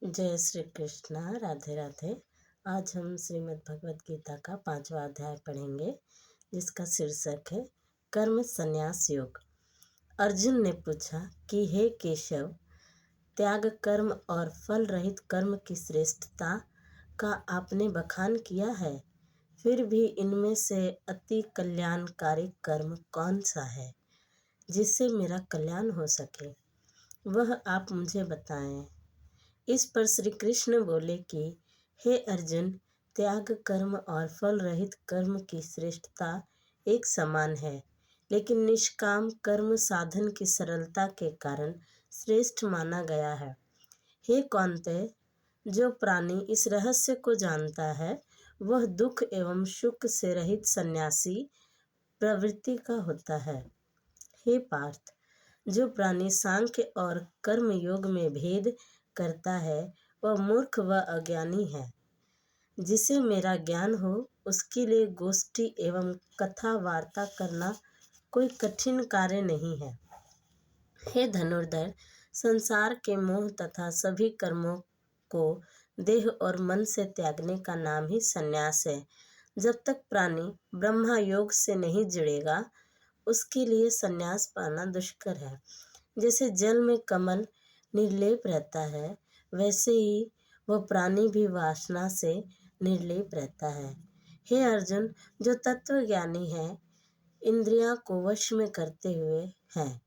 जय श्री कृष्णा। राधे राधे। आज हम श्रीमद् भगवद गीता का 5वां अध्याय पढ़ेंगे, जिसका शीर्षक है कर्म संन्यास योग। अर्जुन ने पूछा कि हे केशव, त्याग कर्म और फल रहित कर्म की श्रेष्ठता का आपने बखान किया है, फिर भी इनमें से अति कल्याणकारी कर्म कौन सा है जिससे मेरा कल्याण हो सके, वह आप मुझे बताएं। इस पर श्री कृष्ण बोले कि हे अर्जुन, त्याग कर्म और फल रहित कर्म की श्रेष्ठता एक समान है, लेकिन निष्काम कर्म साधन की सरलता के कारण श्रेष्ठ माना गया है। हे कौन्तेय, जो प्राणी इस रहस्य को जानता है वह दुख एवं सुख से रहित सन्यासी प्रवृत्ति का होता है। हे पार्थ, जो प्राणी सांख्य और कर्म योग में भेद करता है वह मूर्ख व अज्ञानी है। जिसे मेरा ज्ञान हो उसके लिए गोष्ठी एवं कथा वार्ता करना कोई कठिन कार्य नहीं है। हे धनुर्धर, संसार के मोह तथा सभी कर्मों को देह और मन से त्यागने का नाम ही संन्यास है। जब तक प्राणी ब्रह्मा योग से नहीं जुड़ेगा उसके लिए संन्यास पाना दुष्कर है। जैसे जल में कमल निर्लेप रहता है, वैसे ही वह प्राणी भी वासना से निर्लेप रहता है। हे अर्जुन, जो तत्वज्ञानी है, इंद्रियां को वश में करते हुए है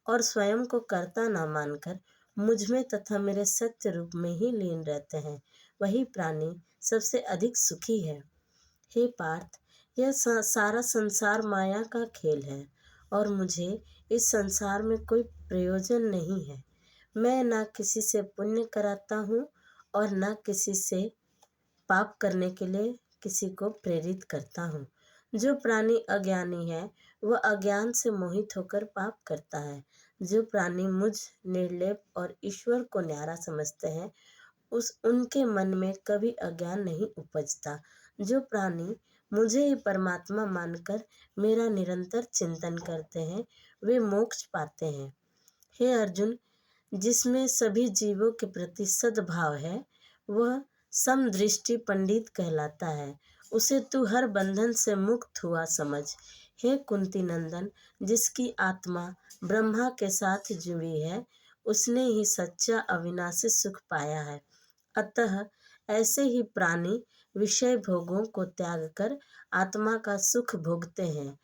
और स्वयं को कर्ता न मानकर मुझ में तथा मेरे सत्य रूप में ही लीन रहते हैं, वही प्राणी सबसे अधिक सुखी है। हे पार्थ, यह सारा संसार माया का खेल है और मुझे इस संसार में कोई प्रयोजन नहीं है। मैं न किसी से पुण्य कराता हूँ और न किसी से पाप करने के लिए किसी को प्रेरित करता हूँ। जो प्राणी अज्ञानी है वह अज्ञान से मोहित होकर पाप करता है। जो प्राणी मुझ निर्लेप और ईश्वर को न्यारा समझते हैं उनके मन में कभी अज्ञान नहीं उपजता। जो प्राणी मुझे ही परमात्मा मानकर मेरा निरंतर चिंतन करते हैं वे मोक्ष पाते हैं। हे अर्जुन, जिसमें सभी जीवों के प्रति सद्भाव है वह समदृष्टि पंडित कहलाता है। उसे तू हर बंधन से मुक्त हुआ समझ। हे कुंती नंदन, जिसकी आत्मा ब्रह्मा के साथ जुड़ी है उसने ही सच्चा अविनाशी सुख पाया है। अतः ऐसे ही प्राणी विषय भोगों को त्याग कर आत्मा का सुख भोगते हैं।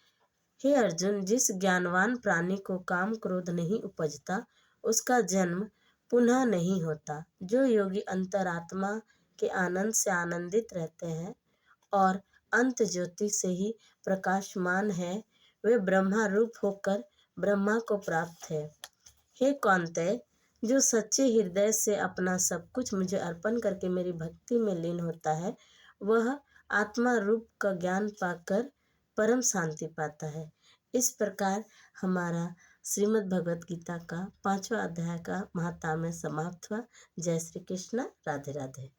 हे अर्जुन, जिस ज्ञानवान प्राणी को काम क्रोध नहीं उपजता उसका जन्म पुनः नहीं होता। जो योगी अंतरात्मा के आनंद से आनंदित रहते हैं और अंत ज्योति से ही प्रकाशमान है, वे ब्रह्मा रूप होकर ब्रह्मा को प्राप्त है। हे कौन्तेय, जो सच्चे हृदय से अपना सब कुछ मुझे अर्पण करके मेरी भक्ति में लीन होता है वह आत्मा रूप का ज्ञान पाकर परम शांति पाता है। इस प्रकार हमारा श्रीमद् भगवद गीता का 5वां अध्याय का महात्म्य समाप्त हुआ। जय श्री कृष्ण। राधे राधे।